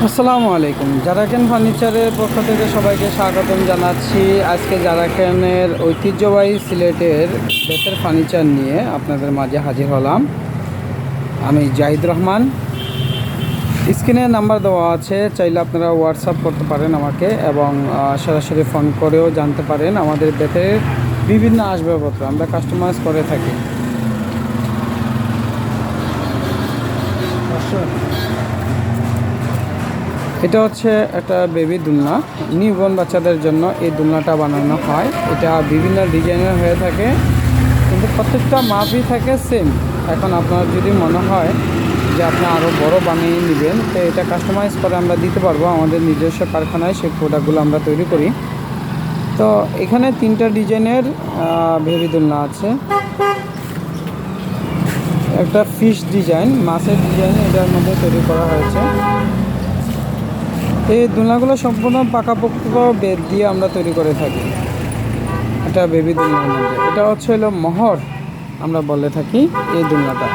আসসালামু আলাইকুম। জারাকেন ফার্নিচারের পক্ষ থেকে সবাইকে স্বাগতম জানাচ্ছি। আজকে জারাকেনের ঐতিহ্যবাহী সিলেটের বেতের ফার্নিচার নিয়ে আপনাদের মাঝে হাজির হলাম। আমি জাহিদ রহমান। স্ক্রিনে নাম্বার দেওয়া আছে, চাইলে আপনারা হোয়াটসঅ্যাপ করতে পারেন আমাকে, এবং সরাসরি ফোন করেও জানতে পারেন। আমাদের বেতের বিভিন্ন আসবাবপত্র আমরা কাস্টমাইজ করে থাকি। এটা হচ্ছে একটা বেবি দোলনা, নিউবর্ন বাচ্চাদের জন্য এই দোলনাটা বানানো হয়। এটা বিভিন্ন ডিজাইনের হয়ে থাকে, কিন্তু প্রত্যেকটা মাপই থাকে সেম। এখন আপনার যদি মনে হয় যে আপনি আরও বড় বানিয়ে নেবেন, তো এটা কাস্টমাইজ করে আমরা দিতে পারবো। আমাদের নিজস্ব কারখানায় সেই প্রোডাক্টগুলো আমরা তৈরি করি। তো এখানে তিনটা ডিজাইনের বেবি দোলনা আছে। একটা ফিশ ডিজাইন, মাছের ডিজাইন এটার মধ্যে তৈরি করা হয়েছে। এই দোলনাগুলো সম্পূর্ণ পাকাপোক্ত বেত দিয়ে আমরা তৈরি করে থাকি। এটা বেবি দোলনার মধ্যে এটা হচ্ছে হলো মোহর আমরা বলে থাকি এই দোলনাটা।